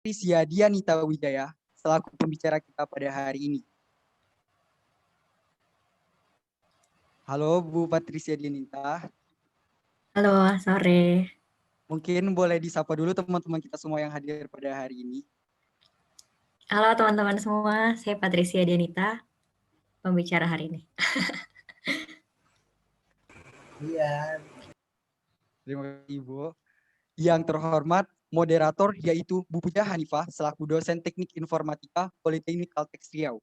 Patricia Dianita Wijaya selaku pembicara kita pada hari ini. Halo Bu Patricia Dianita. Halo, sore. Mungkin boleh disapa dulu teman-teman kita semua yang hadir pada hari ini. Halo teman-teman semua, saya Patricia Dianita, pembicara hari ini. Iya. Terima kasih Bu. Yang terhormat moderator yaitu Bu Puja Hanifah selaku dosen Teknik Informatika Politeknik Kalteks Riau.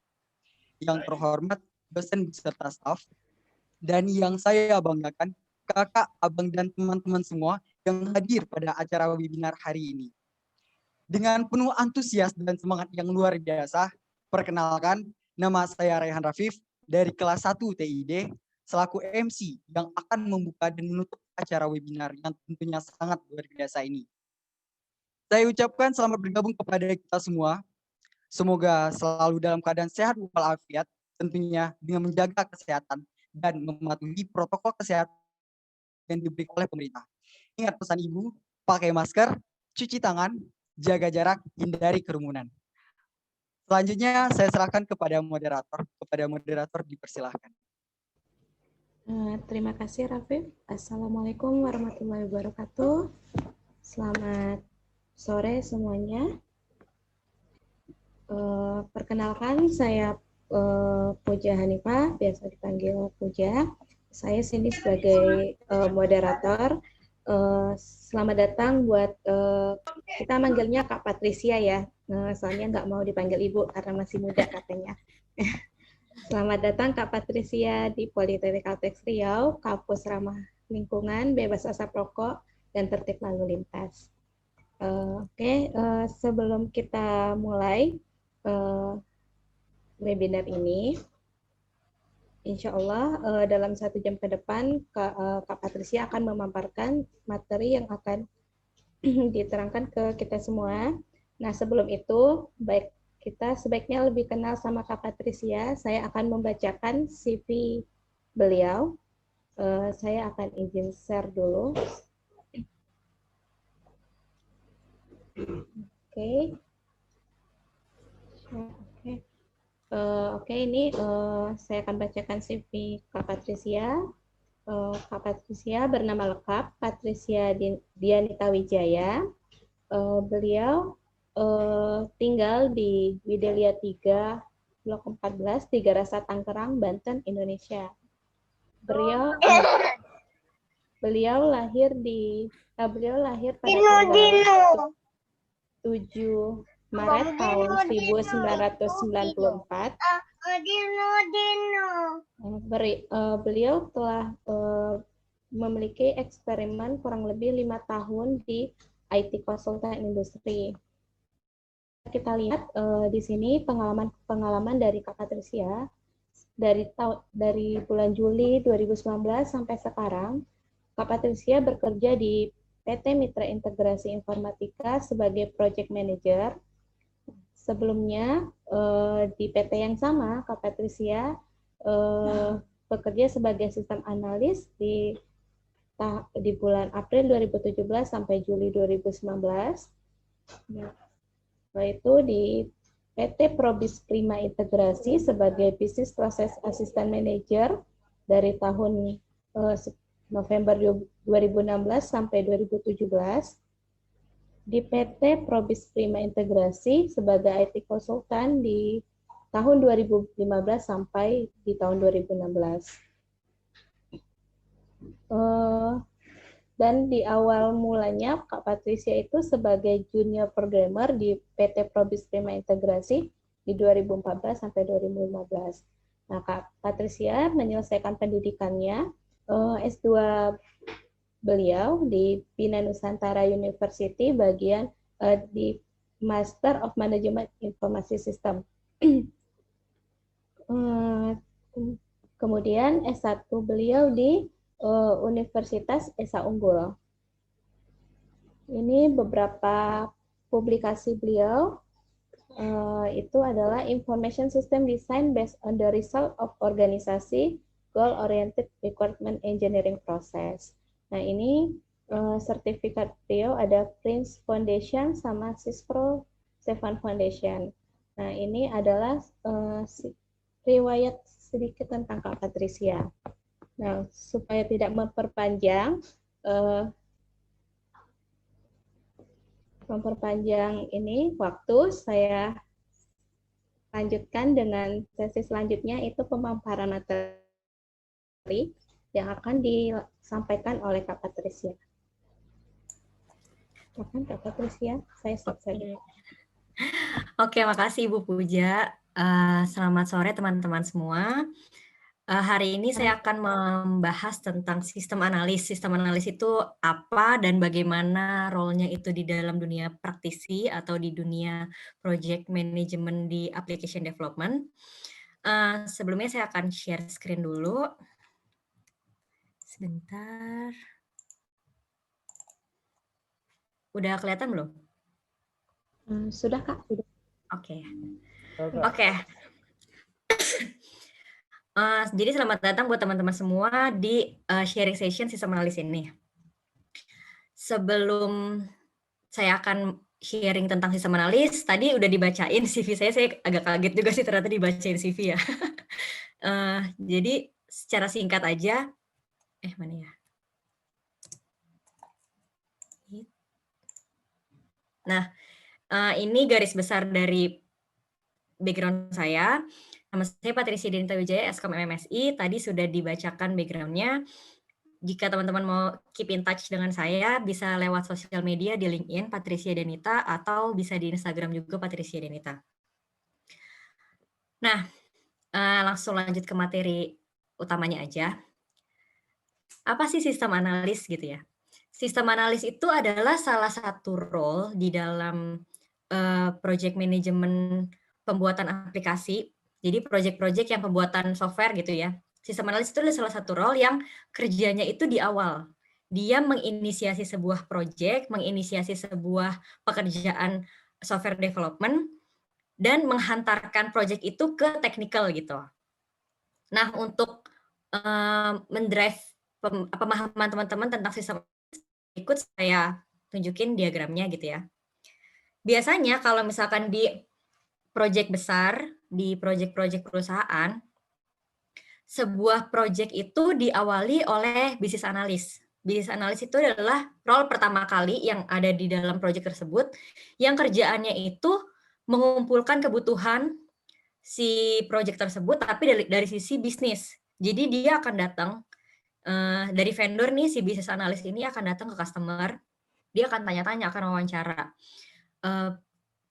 Yang terhormat dosen beserta staf, dan yang saya banggakan kakak, abang, dan teman-teman semua yang hadir pada acara webinar hari ini. Dengan penuh antusias dan semangat yang luar biasa, perkenalkan, nama saya Raihan Rafif dari kelas 1 TID selaku MC yang akan membuka dan menutup acara webinar yang tentunya sangat luar biasa ini. Saya ucapkan selamat bergabung kepada kita semua. Semoga selalu dalam keadaan sehat walafiat, tentunya dengan menjaga kesehatan dan mematuhi protokol kesehatan yang diberikan oleh pemerintah. Ingat pesan Ibu, pakai masker, cuci tangan, jaga jarak, hindari kerumunan. Selanjutnya saya serahkan kepada moderator. Kepada moderator dipersilahkan. Terima kasih Rafif. Assalamualaikum warahmatullahi wabarakatuh. Selamat sore semuanya. Perkenalkan saya Puja Hanifah, biasa dipanggil Puja. Saya sini sebagai moderator. Selamat datang buat kita manggilnya Kak Patricia ya. Soalnya nggak mau dipanggil Ibu karena masih muda katanya. Selamat datang Kak Patricia di Politeknik Kalteks Riau, kampus ramah lingkungan, bebas asap rokok, dan tertib lalu lintas. Sebelum kita mulai webinar ini, insya Allah dalam 1 jam ke depan Kak Patricia akan memaparkan materi yang akan diterangkan ke kita semua. Nah, sebelum itu, kita sebaiknya lebih kenal sama Kak Patricia. Saya akan membacakan CV beliau. Saya akan izin share dulu. Oke, ini saya akan bacakan CV Kak Patricia. Kak Patricia bernama lengkap Patricia Dianita Wijaya. Beliau tinggal di Widelia 3, Blok 14, Tiga Rasa, Tangerang, Banten, Indonesia. Beliau lahir pada tanggal 7 Maret tahun 1994. Beliau telah memiliki eksperimen kurang lebih 5 tahun di IT konsultan industri. Kita lihat di sini pengalaman dari Kak Patricia dari bulan Juli 2019 sampai sekarang. Kak Patricia bekerja di PT Mitra Integrasi Informatika sebagai Project Manager. Sebelumnya di PT yang sama, Kak Patricia bekerja sebagai sistem analis di bulan April 2017 sampai Juli 2019. Setelah itu di PT Probis Prima Integrasi sebagai Business Process Assistant Manager dari tahun November 2016 sampai 2017. Di PT Probis Prima Integrasi sebagai IT konsultan di tahun 2015 sampai di tahun 2016. Dan di awal mulanya Kak Patricia itu sebagai junior programmer di PT Probis Prima Integrasi di 2014 sampai 2015. Nah, Kak Patricia menyelesaikan pendidikannya S2 beliau di Bina Nusantara University bagian di Master of Management Informasi System. Kemudian S1 beliau di Universitas Esa Unggul. Ini beberapa publikasi beliau, itu adalah Information System Design based on the result of organisasi Goal Oriented Requirement Engineering Process. Nah, ini sertifikat beliau ada Prince Foundation sama CISPRO Sevan Foundation. Nah, ini adalah riwayat sedikit tentang Kak Patricia. Nah, supaya tidak memperpanjang ini waktu, saya lanjutkan dengan sesi selanjutnya, itu pemaparan materi yang akan disampaikan oleh Kak Patricia. Silakan Kak Patricia, saya stop saja. Oke, makasih Ibu Puja. Selamat sore teman-teman semua. Hari ini saya akan membahas tentang sistem analis. Sistem analis itu apa dan bagaimana role-nya itu di dalam dunia praktisi atau di dunia project management di application development. Sebelumnya saya akan share screen dulu. Sebentar. Udah kelihatan belum? Sudah Kak. Oke. Oke. Jadi selamat datang buat teman-teman semua di sharing session sistem analis ini. Sebelum saya akan sharing tentang sistem analis, tadi udah dibacain CV saya agak kaget juga sih ternyata dibacain CV ya. Jadi secara singkat aja, mana ya? Nah, ini garis besar dari background saya. Nama saya Patricia Denita Wijaya, Eskom MMSI. Tadi sudah dibacakan background-nya. Jika teman-teman mau keep in touch dengan saya, bisa lewat sosial media di LinkedIn Patricia Denita atau bisa di Instagram juga Patricia Denita. Nah, langsung lanjut ke materi utamanya aja. Apa sih sistem analis gitu ya? Sistem analis itu adalah salah satu role di dalam project management pembuatan aplikasi. Jadi project-project yang pembuatan software gitu ya. Sistem analis itu adalah salah satu role yang kerjanya itu di awal. Dia menginisiasi sebuah project, menginisiasi sebuah pekerjaan software development, dan menghantarkan project itu ke technical gitu. Nah, untuk mendrive pemahaman teman-teman tentang sistem ikut saya tunjukin diagramnya gitu ya. Biasanya kalau misalkan di project besar, di project-project perusahaan, sebuah project itu diawali oleh bisnis analis. Bisnis analis itu adalah role pertama kali yang ada di dalam project tersebut, yang kerjaannya itu mengumpulkan kebutuhan si project tersebut, tapi dari sisi bisnis. Jadi dia akan datang dari vendor nih, si bisnis analis ini akan datang ke customer, dia akan tanya-tanya, akan wawancara.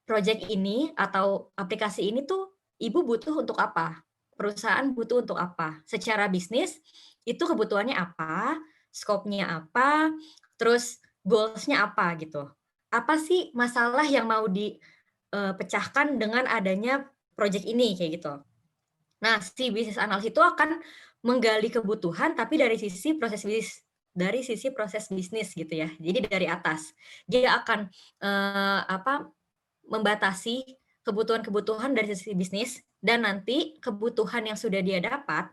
Project ini atau aplikasi ini tuh Ibu butuh untuk apa? Perusahaan butuh untuk apa? Secara bisnis, itu kebutuhannya apa? Scope-nya apa? Terus goals-nya apa gitu? Apa sih masalah yang mau dipecahkan dengan adanya project ini kayak gitu? Nah, si bisnis analis itu akan menggali kebutuhan tapi dari sisi proses bisnis gitu ya. Jadi dari atas. Dia akan membatasi kebutuhan-kebutuhan dari sisi bisnis, dan nanti kebutuhan yang sudah dia dapat,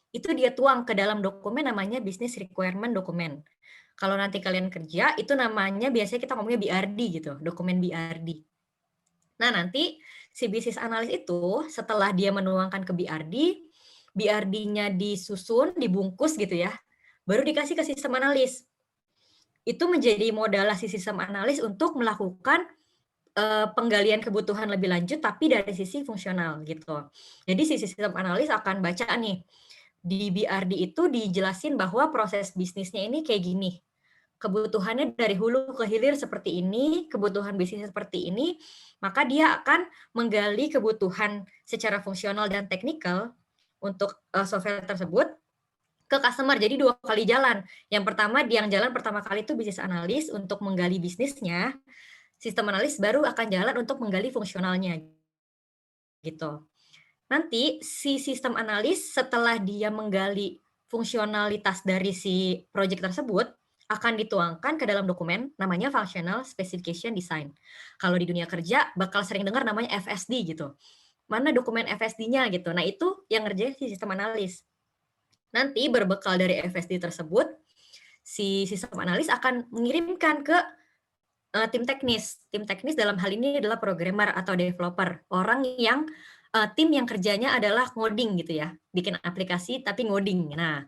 itu dia tuang ke dalam dokumen namanya Business Requirement Document. Kalau nanti kalian kerja, itu namanya biasanya kita ngomongnya BRD gitu, dokumen BRD. Nah, nanti si bisnis analis itu setelah dia menuangkan ke BRD-nya disusun, dibungkus gitu ya, baru dikasih ke sistem analis. Itu menjadi modal si sistem analis untuk melakukan penggalian kebutuhan lebih lanjut tapi dari sisi fungsional gitu. Jadi si sistem analis akan baca nih, di BRD itu dijelasin bahwa proses bisnisnya ini kayak gini. Kebutuhannya dari hulu ke hilir seperti ini, kebutuhan bisnisnya seperti ini, maka dia akan menggali kebutuhan secara fungsional dan teknikal untuk software tersebut ke customer. Jadi 2 kali jalan. Yang pertama, yang jalan pertama kali itu bisnis analis untuk menggali bisnisnya, sistem analis baru akan jalan untuk menggali fungsionalnya. Gitu. Nanti si sistem analis setelah dia menggali fungsionalitas dari si project tersebut akan dituangkan ke dalam dokumen namanya Functional Specification Design. Kalau di dunia kerja bakal sering dengar namanya FSD gitu. Mana dokumen FSD-nya gitu. Nah, itu yang ngerjain si sistem analis. Nanti berbekal dari FSD tersebut, si sistem analis akan mengirimkan ke tim teknis. Tim teknis dalam hal ini adalah programmer atau developer, orang yang tim yang kerjanya adalah ngoding gitu ya, bikin aplikasi tapi ngoding. Nah,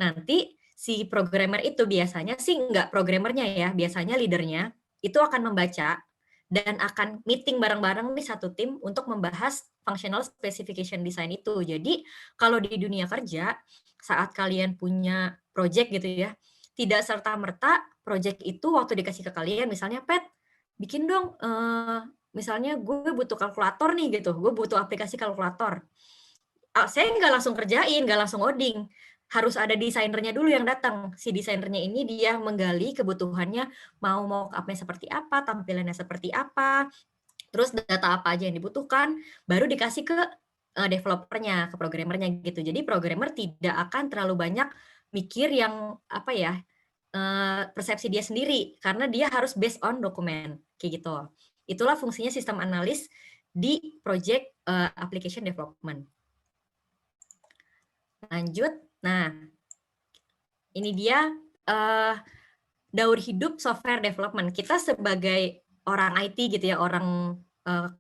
nanti si programmer itu biasanya sih nggak programmernya ya, biasanya leadernya itu akan membaca dan akan meeting bareng-bareng nih satu tim untuk membahas functional specification design itu. Jadi kalau di dunia kerja saat kalian punya project gitu ya, tidak serta-merta project itu waktu dikasih ke kalian, misalnya Pet, bikin dong, misalnya gue butuh kalkulator nih gitu, gue butuh aplikasi kalkulator. Saya nggak langsung kerjain, nggak langsung coding. Harus ada desainernya dulu yang datang. Si desainernya ini dia menggali kebutuhannya, mau mock-up-nya seperti apa, tampilannya seperti apa, terus data apa aja yang dibutuhkan, baru dikasih ke developernya, ke programmernya gitu. Jadi programmer tidak akan terlalu banyak mikir yang apa ya, persepsi dia sendiri, karena dia harus based on dokumen, kayak gitu. Itulah fungsinya sistem analis di project application development. Lanjut, nah ini dia daur hidup software development. Kita sebagai orang IT gitu ya, orang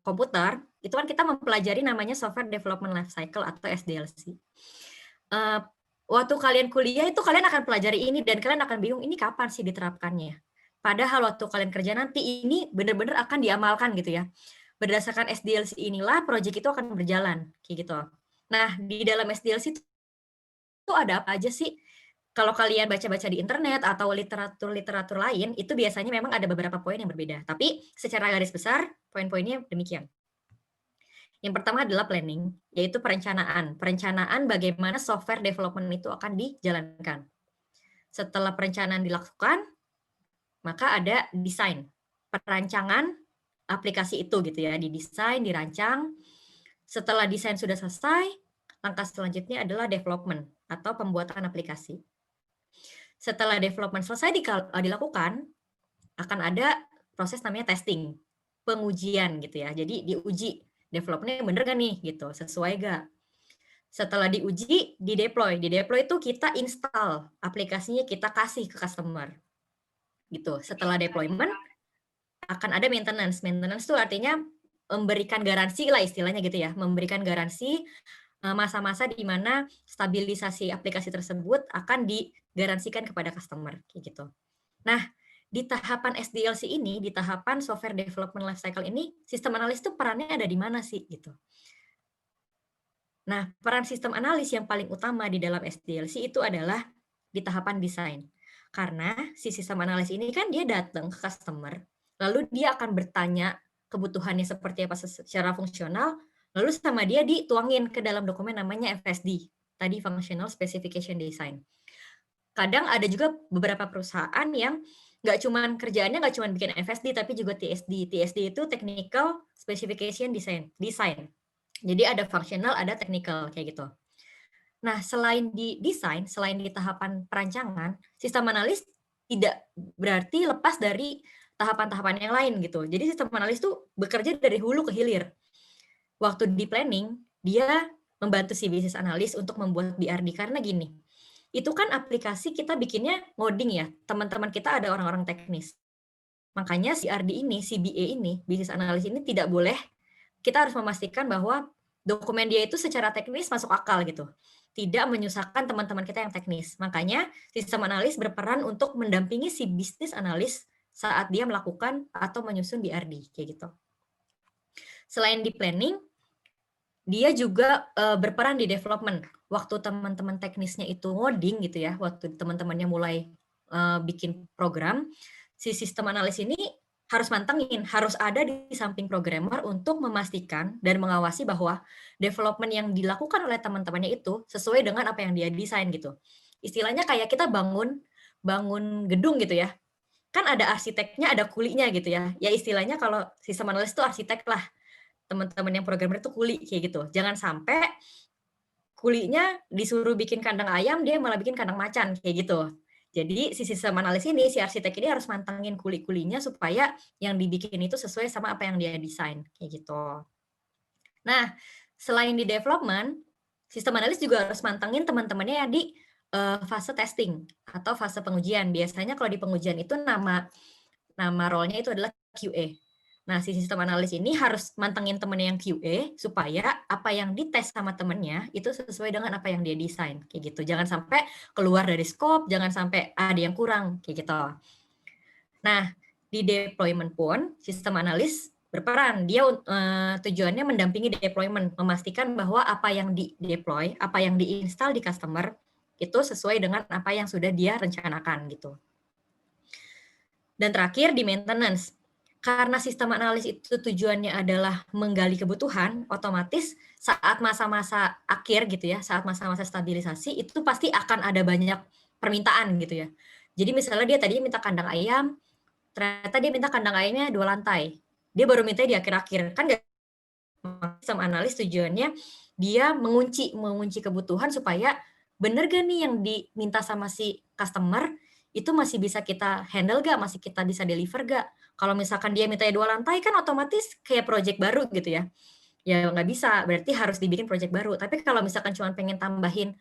komputer, itu kan kita mempelajari namanya software development life cycle atau SDLC. Waktu kalian kuliah itu kalian akan pelajari ini dan kalian akan bingung ini kapan sih diterapkannya. Padahal waktu kalian kerja nanti ini benar-benar akan diamalkan gitu ya. Berdasarkan SDLC inilah project itu akan berjalan kayak gitu. Nah, di dalam SDLC itu ada apa aja sih? Kalau kalian baca-baca di internet atau literatur-literatur lain, itu biasanya memang ada beberapa poin yang berbeda. Tapi secara garis besar, poin-poinnya demikian. Yang pertama adalah planning, yaitu perencanaan. Perencanaan bagaimana software development itu akan dijalankan. Setelah perencanaan dilakukan, maka ada desain, perancangan aplikasi itu gitu ya, didesain, dirancang. Setelah desain sudah selesai, langkah selanjutnya adalah development atau pembuatan aplikasi. Setelah development selesai dilakukan, akan ada proses namanya testing, pengujian gitu ya. Jadi diuji developnya bener gak nih gitu, sesuai gak. Setelah diuji, dideploy. Dideploy itu kita install aplikasinya, kita kasih ke customer. Gitu. Setelah deployment akan ada maintenance. Maintenance itu artinya memberikan garansi lah istilahnya gitu ya, memberikan garansi masa-masa di mana stabilisasi aplikasi tersebut akan digaransikan kepada customer kayak gitu. Nah, di tahapan SDLC ini, di tahapan software development lifecycle ini, sistem analis itu perannya ada di mana sih gitu. Nah, peran sistem analis yang paling utama di dalam SDLC itu adalah di tahapan desain. Karena si sistem analis ini kan dia datang ke customer, lalu dia akan bertanya kebutuhannya seperti apa secara fungsional, lalu sama dia dituangin ke dalam dokumen namanya FSD, tadi Functional Specification Design. Kadang ada juga beberapa perusahaan yang nggak cuman kerjaannya nggak cuman bikin FSD, tapi juga TSD. TSD itu Technical Specification Design. Jadi ada functional, ada technical, kayak gitu. Nah, selain di desain, selain di tahapan perancangan, sistem analis tidak berarti lepas dari tahapan-tahapan yang lain gitu. Jadi sistem analis tuh bekerja dari hulu ke hilir. Waktu di planning, dia membantu si business analis untuk membuat BRD karena gini. Itu kan aplikasi kita bikinnya ngoding ya. Teman-teman kita ada orang-orang teknis. Makanya si RD ini, si BA ini, business analis ini tidak boleh, kita harus memastikan bahwa dokumen dia itu secara teknis masuk akal gitu. Tidak menyusahkan teman-teman kita yang teknis. Makanya sistem analis berperan untuk mendampingi si business analis saat dia melakukan atau menyusun BRD kayak gitu. Selain di planning, dia juga berperan di development. Waktu teman-teman teknisnya itu ngoding gitu ya, waktu teman-temannya mulai bikin program, si sistem analis ini harus mantengin, harus ada di samping programmer untuk memastikan dan mengawasi bahwa development yang dilakukan oleh teman-temannya itu sesuai dengan apa yang dia desain gitu. Istilahnya kayak kita bangun gedung gitu ya. Kan ada arsiteknya, ada kulinya gitu ya. Ya istilahnya kalau sistem analis itu arsitek lah. Teman-teman yang programmer itu kuli kayak gitu. Jangan sampai kulinya disuruh bikin kandang ayam, dia malah bikin kandang macan kayak gitu. Jadi si sistem analis ini, si arsitek ini harus mantengin kuli-kulinya supaya yang dibikin itu sesuai sama apa yang dia desain kayak gitu. Nah, selain di development, sistem analis juga harus mantengin teman-temannya yang di fase testing atau fase pengujian. Biasanya kalau di pengujian itu nama nama role-nya itu adalah QA. Nah, si sistem analis ini harus mantengin temennya yang QA supaya apa yang dites sama temennya itu sesuai dengan apa yang dia desain, kayak gitu. Jangan sampai keluar dari scope, jangan sampai ada yang kurang, kayak gitu. Nah, di deployment pun sistem analis berperan. Dia tujuannya mendampingi deployment, memastikan bahwa apa yang di-deploy, apa yang diinstal di customer itu sesuai dengan apa yang sudah dia rencanakan gitu. Dan terakhir di maintenance. Karena sistem analis itu tujuannya adalah menggali kebutuhan, otomatis saat masa-masa akhir gitu ya, saat masa-masa stabilisasi itu pasti akan ada banyak permintaan gitu ya. Jadi misalnya dia tadinya minta kandang ayam, ternyata dia minta kandang ayamnya 2 lantai. Dia baru minta di akhir-akhir. Kan sistem analis tujuannya dia mengunci kebutuhan supaya bener gak nih yang diminta sama si customer itu masih bisa kita handle gak, masih kita bisa deliver gak. Kalau misalkan dia minta 2 lantai kan otomatis kayak project baru gitu ya. Ya nggak bisa, berarti harus dibikin project baru. Tapi kalau misalkan cuma pengen tambahin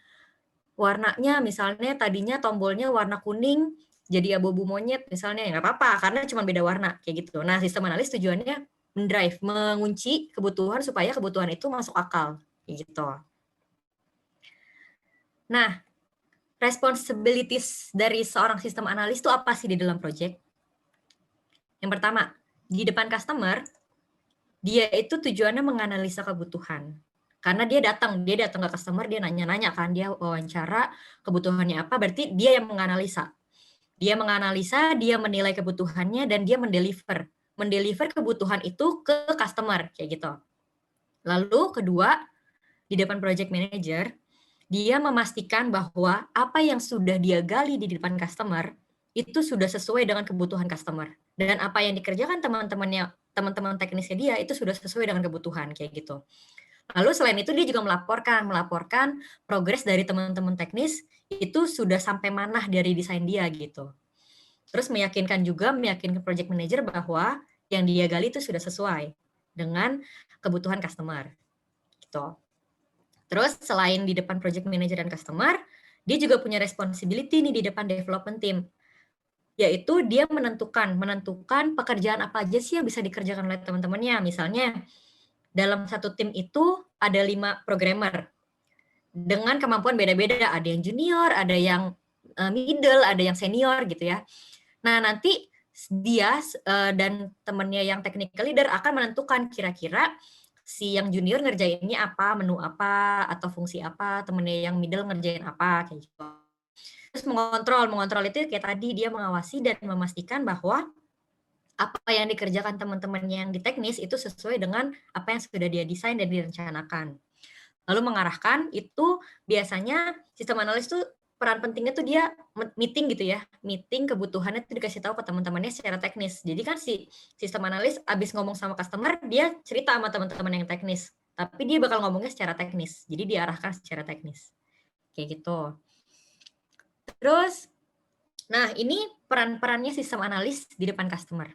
warnanya, misalnya tadinya tombolnya warna kuning, jadi abu-abu monyet misalnya, ya nggak apa-apa, karena cuma beda warna, kayak gitu. Nah, sistem analis tujuannya mendrive, mengunci kebutuhan supaya kebutuhan itu masuk akal, kayak gitu. Nah, responsibilities dari seorang sistem analis itu apa sih di dalam project? Yang pertama, di depan customer, dia itu tujuannya menganalisa kebutuhan. Karena dia datang ke customer, dia nanya-nanya kan, dia wawancara kebutuhannya apa, berarti dia yang menganalisa. Dia menganalisa, dia menilai kebutuhannya, dan dia mendeliver. Mendeliver kebutuhan itu ke customer, kayak gitu. Lalu kedua, di depan project manager, dia memastikan bahwa apa yang sudah dia gali di depan customer itu sudah sesuai dengan kebutuhan customer, dan apa yang dikerjakan teman-teman teknisnya dia itu sudah sesuai dengan kebutuhan, kayak gitu. Lalu selain itu dia juga melaporkan progres dari teman-teman teknis itu sudah sampai mana dari desain dia gitu. Terus meyakinkan project manager bahwa yang dia gali itu sudah sesuai dengan kebutuhan customer gitu. Terus selain di depan project manager dan customer, dia juga punya responsibility nih di depan development team, yaitu dia menentukan pekerjaan apa aja sih yang bisa dikerjakan oleh teman-temannya. Misalnya dalam satu tim itu ada 5 programmer dengan kemampuan beda-beda, ada yang junior, ada yang middle, ada yang senior gitu ya. Nah, nanti dia dan temannya yang technical leader akan menentukan kira-kira si yang junior ngerjainnya apa, menu apa, atau fungsi apa, temennya yang middle ngerjain apa, kayak gitu. Terus mengontrol itu kayak tadi dia mengawasi dan memastikan bahwa apa yang dikerjakan teman-temannya yang di teknis itu sesuai dengan apa yang sudah dia desain dan direncanakan. Lalu mengarahkan itu biasanya sistem analis tuh peran pentingnya tuh dia meeting gitu ya, meeting kebutuhannya itu dikasih tahu ke teman-temannya secara teknis. Jadi kan si sistem analis abis ngomong sama customer, dia cerita sama teman-teman yang teknis, tapi dia bakal ngomongnya secara teknis, jadi diarahkan secara teknis. Kayak gitu. Terus, nah ini peran-perannya sistem analis di depan customer.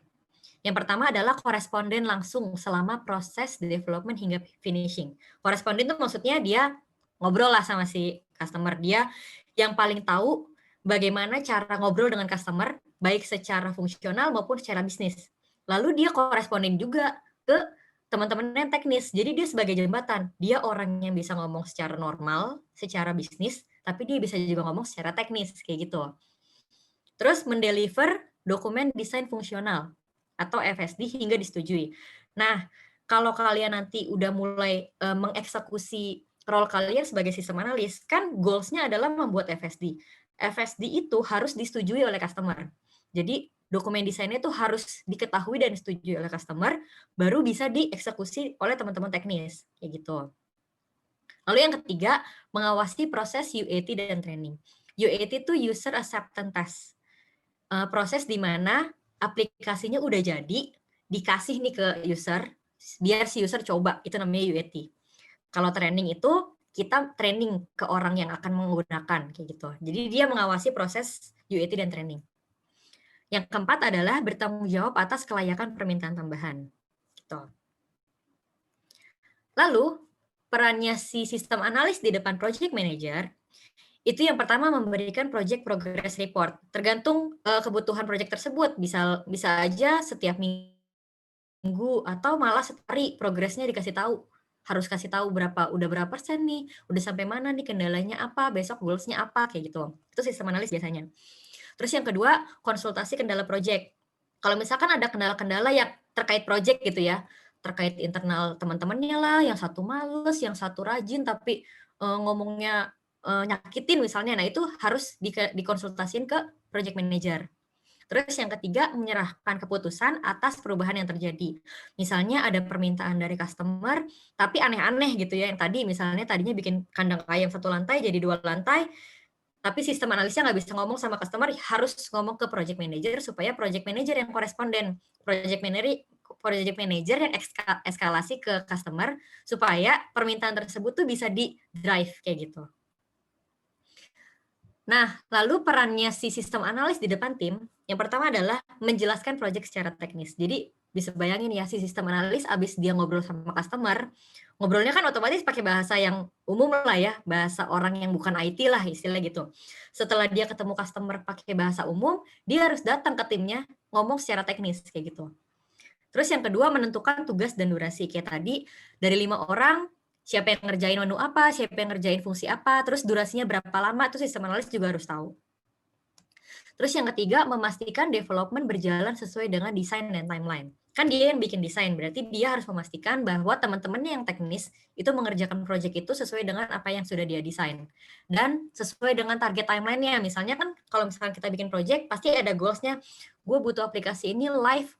Yang pertama adalah koresponden langsung selama proses development hingga finishing. Koresponden itu maksudnya dia ngobrol lah sama si customer. Dia yang paling tahu bagaimana cara ngobrol dengan customer, baik secara fungsional maupun secara bisnis. Lalu dia koresponden juga ke teman-teman yang teknis. Jadi dia sebagai jembatan. Dia orang yang bisa ngomong secara normal, secara bisnis, tapi dia bisa juga ngomong secara teknis, kayak gitu. Terus mendeliver dokumen desain fungsional atau FSD hingga disetujui. Nah, kalau kalian nanti udah mulai mengeksekusi role kalian sebagai sistem analis, kan goals-nya adalah membuat FSD. FSD itu harus disetujui oleh customer. Jadi dokumen desainnya itu harus diketahui dan disetujui oleh customer, baru bisa dieksekusi oleh teman-teman teknis, kayak gitu. Lalu yang ketiga, mengawasi proses UAT dan training. UAT itu User Acceptance Test. Proses di mana aplikasinya udah jadi, dikasih nih ke user, biar si user coba, itu namanya UAT. Kalau training itu, kita training ke orang yang akan menggunakan, kayak gitu. Jadi dia mengawasi proses UAT dan training. Yang keempat adalah bertanggung jawab atas kelayakan permintaan tambahan. Gitu. Lalu, perannya si sistem analis di depan project manager, Itu yang pertama memberikan project progress report. Tergantung kebutuhan project tersebut. Bisa aja setiap minggu atau malah setiap hari progresnya dikasih tahu. Harus kasih tahu udah berapa persen nih, udah sampai mana nih, kendalanya apa, besok goals-nya apa, kayak gitu. Itu sistem analis biasanya. Terus yang kedua, konsultasi kendala project. Kalau misalkan ada kendala-kendala yang terkait project gitu ya, terkait internal teman-temannya lah, yang satu males, yang satu rajin, tapi ngomongnya nyakitin misalnya, nah itu harus dikonsultasiin ke project manager. Terus yang ketiga, menyerahkan keputusan atas perubahan yang terjadi. Misalnya ada permintaan dari customer, tapi aneh-aneh gitu ya, yang tadi misalnya tadinya bikin kandang ayam 1 lantai jadi 2 lantai, tapi sistem analisnya nggak bisa ngomong sama customer, harus ngomong ke project manager supaya project manager yang koresponden. Project manager yang eskalasi ke customer supaya permintaan tersebut tuh bisa di-drive kayak gitu. Nah, lalu perannya si sistem analis di depan tim, yang pertama adalah menjelaskan project secara teknis. Jadi bisa bayangin ya, si sistem analis abis dia ngobrol sama customer, ngobrolnya kan otomatis pakai bahasa yang umum lah ya, bahasa orang yang bukan IT lah istilah gitu. Setelah dia ketemu customer pakai bahasa umum, dia harus datang ke timnya ngomong secara teknis kayak gitu. Terus yang kedua, menentukan tugas dan durasi. Kayak tadi, dari 5 orang, siapa yang ngerjain menu apa, siapa yang ngerjain fungsi apa, terus durasinya berapa lama, itu sistem analis juga harus tahu. Terus yang ketiga, memastikan development berjalan sesuai dengan desain dan timeline. Kan dia yang bikin desain, berarti dia harus memastikan bahwa teman-temannya yang teknis itu mengerjakan project itu sesuai dengan apa yang sudah dia desain. Dan sesuai dengan target timeline-nya. Misalnya kan kalau misalkan kita bikin project, pasti ada goals-nya, gue butuh aplikasi ini live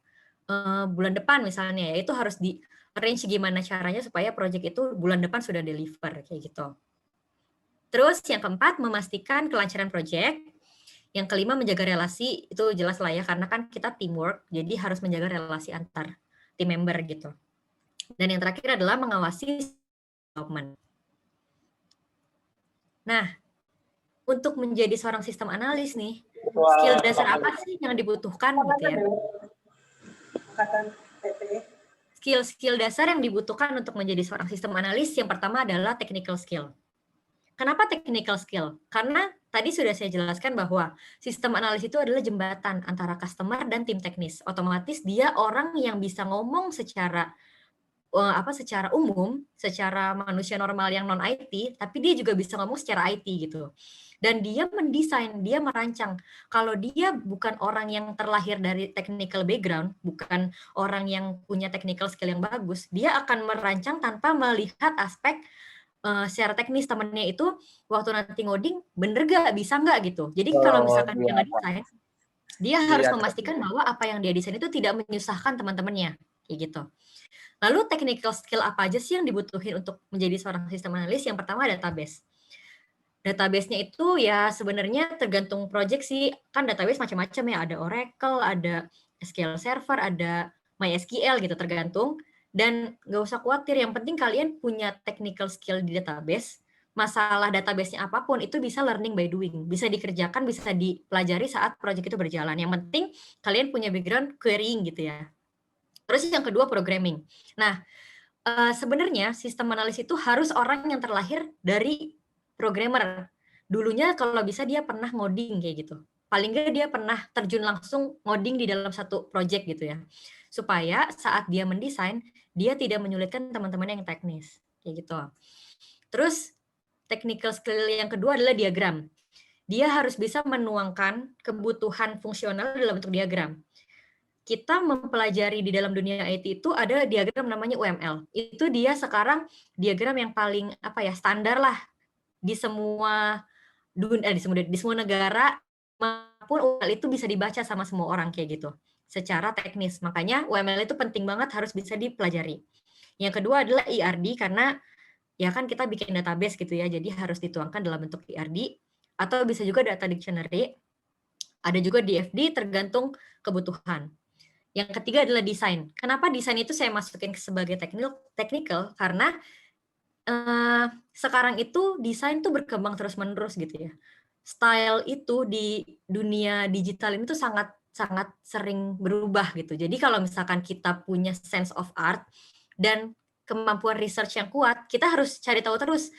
bulan depan misalnya, ya itu harus di arrange gimana caranya supaya project itu bulan depan sudah deliver kayak gitu. Terus yang keempat, memastikan kelancaran project. Yang kelima, menjaga relasi. Itu jelas lah ya, karena kan kita teamwork, jadi harus menjaga relasi antar team member gitu. Dan yang terakhir adalah mengawasi development. Nah, untuk menjadi seorang sistem analis nih, skill dasar apa sih yang dibutuhkan gitu ya? Skill dasar yang dibutuhkan untuk menjadi seorang sistem analis yang pertama adalah technical skill. Kenapa technical skill? Karena tadi sudah saya jelaskan bahwa sistem analis itu adalah jembatan antara customer dan tim teknis. Otomatis dia orang yang bisa ngomong secara secara umum, secara manusia normal yang non IT, tapi dia juga bisa ngomong secara IT gitu. Dan dia mendesain, dia merancang. Kalau dia bukan orang yang terlahir dari technical background, bukan orang yang punya technical skill yang bagus, dia akan merancang tanpa melihat aspek secara teknis temennya itu waktu nanti ngoding bener gak, bisa nggak gitu. Jadi kalau misalkan dia nggak desain, dia harus memastikan bahwa apa yang dia desain itu tidak menyusahkan teman-temannya, kayak gitu. Lalu technical skill apa aja sih yang dibutuhin untuk menjadi seorang sistem analis? Yang pertama database. Database-nya itu ya sebenarnya tergantung project sih, kan database macam-macam ya, ada Oracle, ada SQL Server, ada MySQL gitu, tergantung. Dan nggak usah khawatir, yang penting kalian punya technical skill di database, masalah database-nya apapun, itu bisa learning by doing, bisa dikerjakan, bisa dipelajari saat project itu berjalan. Yang penting kalian punya background querying gitu ya. Terus yang kedua programming. Nah, sebenarnya sistem analis itu harus orang yang terlahir dari programmer. Dulunya kalau bisa dia pernah ngoding kayak gitu. Paling nggak dia pernah terjun langsung ngoding di dalam satu project gitu ya. Supaya saat dia mendesain, dia tidak menyulitkan teman-teman yang teknis. Kayak gitu. Terus technical skill yang kedua adalah diagram. Dia harus bisa menuangkan kebutuhan fungsional dalam bentuk diagram. Kita mempelajari di dalam dunia IT itu ada diagram namanya UML. Itu dia sekarang diagram yang paling standar lah di semua di semua negara, maupun UML itu bisa dibaca sama semua orang kayak gitu secara teknis. Makanya UML itu penting banget, harus bisa dipelajari. Yang kedua adalah ERD, karena ya kan kita bikin database gitu ya, jadi harus dituangkan dalam bentuk ERD, atau bisa juga data dictionary. Ada juga DFD, tergantung kebutuhan. Yang ketiga adalah desain. Kenapa desain itu saya masukin sebagai technical? Karena sekarang itu desain tuh berkembang terus-menerus gitu ya. Style itu di dunia digital ini tuh sangat sering berubah gitu. Jadi kalau misalkan kita punya sense of art dan kemampuan research yang kuat, kita harus cari tahu terus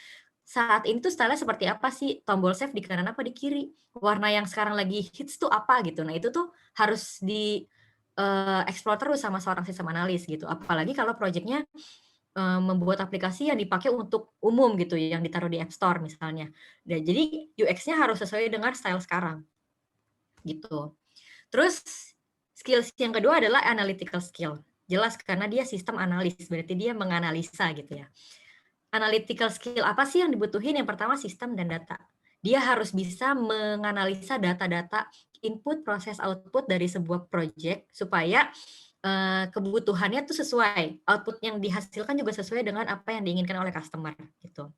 saat ini tuh style seperti apa sih, tombol save di kanan apa di kiri, warna yang sekarang lagi hits tuh apa gitu. Nah itu tuh harus di explore terus sama seorang sistem analis gitu. Apalagi kalau project-nya membuat aplikasi yang dipakai untuk umum gitu, yang ditaruh di App Store misalnya. Dan jadi UX-nya harus sesuai dengan style sekarang gitu. Terus skills yang kedua adalah analytical skill. Jelas karena dia sistem analis, berarti dia menganalisa gitu ya. Analytical skill apa sih yang dibutuhin? Yang pertama sistem dan data. Dia harus bisa menganalisa data-data input, proses, output dari sebuah project supaya kebutuhannya tuh sesuai. Output yang dihasilkan juga sesuai dengan apa yang diinginkan oleh customer gitu.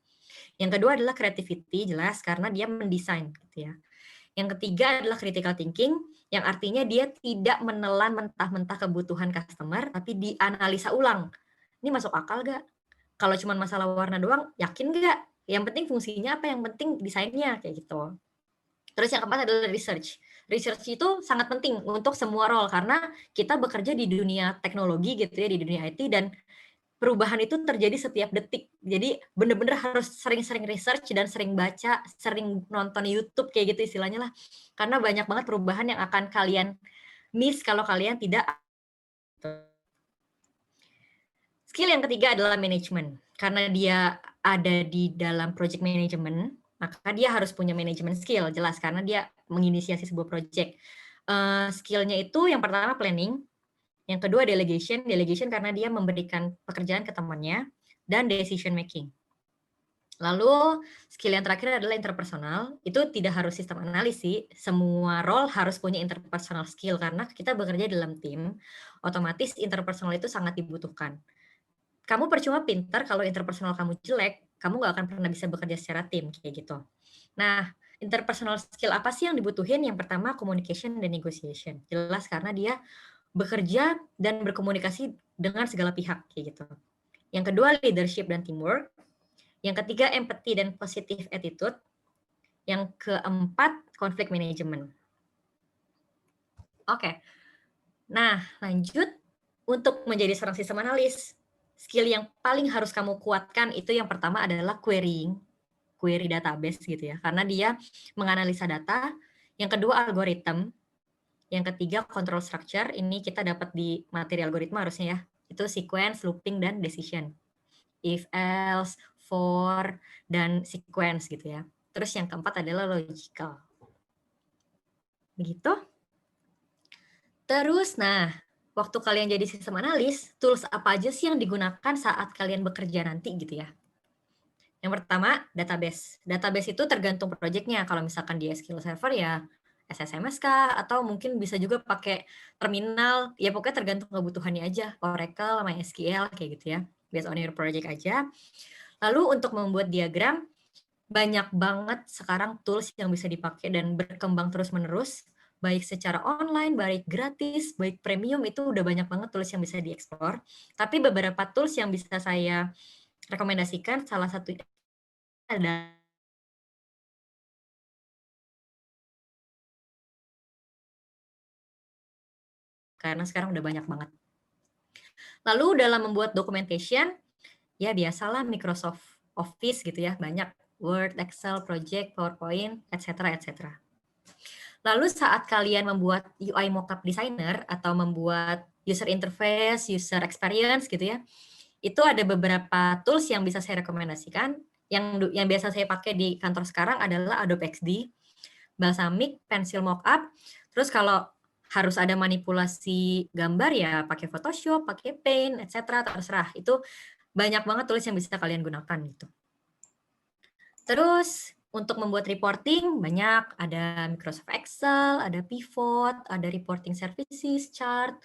Yang kedua adalah creativity, jelas karena dia mendesain gitu ya. Yang ketiga adalah critical thinking, yang artinya dia tidak menelan mentah-mentah kebutuhan customer, tapi dianalisa ulang. Ini masuk akal nggak? Kalau cuma masalah warna doang, yakin nggak? Yang penting fungsinya apa, yang penting desainnya, kayak gitu. Terus yang keempat adalah research. Research itu sangat penting untuk semua role, karena kita bekerja di dunia teknologi gitu ya, di dunia IT, dan perubahan itu terjadi setiap detik. Jadi bener-bener harus sering-sering research dan sering baca, sering nonton YouTube kayak gitu istilahnya lah. Karena banyak banget perubahan yang akan kalian miss kalau kalian tidak. Skill yang ketiga adalah manajemen. Karena dia ada di dalam project management, maka dia harus punya manajemen skill, jelas karena dia menginisiasi sebuah project. Skillnya itu yang pertama planning, yang kedua delegation karena dia memberikan pekerjaan ke temannya, dan decision making. Lalu skill yang terakhir adalah interpersonal. Itu tidak harus sistem analis sih, semua role harus punya interpersonal skill karena kita bekerja dalam tim, otomatis interpersonal itu sangat dibutuhkan. Kamu percuma pintar kalau interpersonal kamu jelek, kamu nggak akan pernah bisa bekerja secara tim kayak gitu. Nah, interpersonal skill apa sih yang dibutuhin? Yang pertama communication dan negotiation. Jelas karena dia bekerja dan berkomunikasi dengan segala pihak kayak gitu. Yang kedua leadership dan teamwork. Yang ketiga empathy dan positive attitude. Yang keempat conflict management. Oke. Nah, lanjut untuk menjadi seorang sistem analis. Skill yang paling harus kamu kuatkan itu yang pertama adalah querying, query database gitu ya. Karena dia menganalisa data. Yang kedua algoritma. Yang ketiga control structure, ini kita dapat di materi algoritma harusnya ya. Itu sequence, looping, dan decision. If, else, for, dan sequence gitu ya. Terus yang keempat adalah logical. Begitu. Terus, nah, waktu kalian jadi sistem analis, tools apa aja sih yang digunakan saat kalian bekerja nanti gitu ya. Yang pertama, database. Database itu tergantung project-nya. Kalau misalkan di SQL Server ya SSMS kah, atau mungkin bisa juga pakai terminal, ya pokoknya tergantung kebutuhannya aja, Oracle, MySQL, kayak gitu ya, based on your project aja. Lalu untuk membuat diagram, banyak banget sekarang tools yang bisa dipakai dan berkembang terus-menerus, baik secara online, baik gratis, baik premium, itu udah banyak banget tools yang bisa dieksplor. Tapi beberapa tools yang bisa saya rekomendasikan, salah satu ada karena sekarang udah banyak banget. Lalu dalam membuat documentation, ya biasalah Microsoft Office gitu ya, banyak Word, Excel, Project, PowerPoint, etc. etc. Lalu saat kalian membuat UI mockup designer atau membuat user interface, user experience gitu ya, itu ada beberapa tools yang bisa saya rekomendasikan. Yang biasa saya pakai di kantor sekarang adalah Adobe XD, Balsamiq, Pensil Mockup. Terus kalau harus ada manipulasi gambar ya pakai Photoshop, pakai Paint, etc. Terserah. Itu banyak banget tools yang bisa kalian gunakan gitu. Terus untuk membuat reporting banyak, ada Microsoft Excel, ada Pivot, ada reporting services, chart,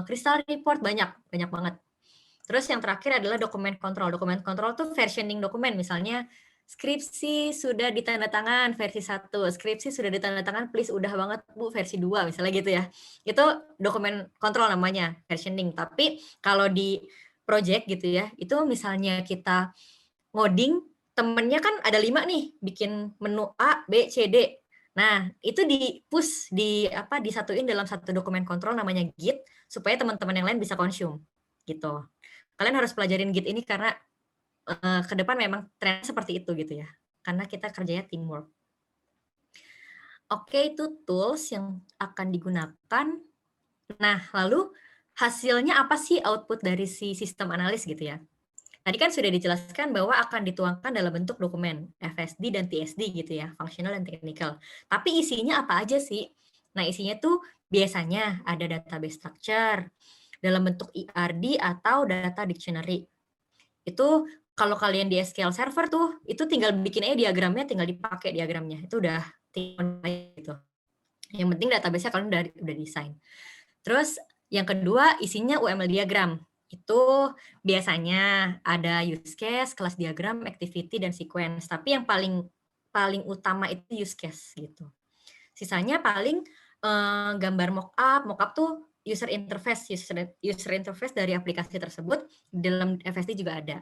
Crystal Report, banyak banget. Terus yang terakhir adalah dokumen kontrol. Dokumen kontrol tuh versioning dokumen, misalnya skripsi sudah ditandatangan versi 1, skripsi sudah ditandatangan, please udah banget Bu versi 2, misalnya gitu ya. Itu dokumen kontrol namanya, versioning. Tapi kalau di project gitu ya, itu misalnya kita ngoding, temennya kan ada 5 nih, bikin menu A, B, C, D. Nah, itu di-push, disatuin dalam satu dokumen kontrol namanya Git, supaya teman-teman yang lain bisa consume, gitu. Kalian harus pelajarin Git ini karena ke depan memang tren seperti itu gitu ya, karena kita kerjanya teamwork. Oke, itu tools yang akan digunakan. Nah, lalu hasilnya apa sih output dari si sistem analis gitu ya? Tadi kan sudah dijelaskan bahwa akan dituangkan dalam bentuk dokumen, FSD dan TSD gitu ya, functional dan technical. Tapi isinya apa aja sih? Nah, isinya tuh biasanya ada database structure dalam bentuk ERD atau data dictionary. Itu kalau kalian di SQL Server tuh, itu tinggal bikin aja diagramnya, tinggal dipakai diagramnya. Itu udah gitu. Yang penting database-nya kalian udah desain. Terus yang kedua isinya UML diagram. Itu biasanya ada use case, kelas diagram, activity, dan sequence. Tapi yang paling utama itu use case gitu. Sisanya paling gambar mockup. Mockup tuh user interface dari aplikasi tersebut. Dalam FSD juga ada.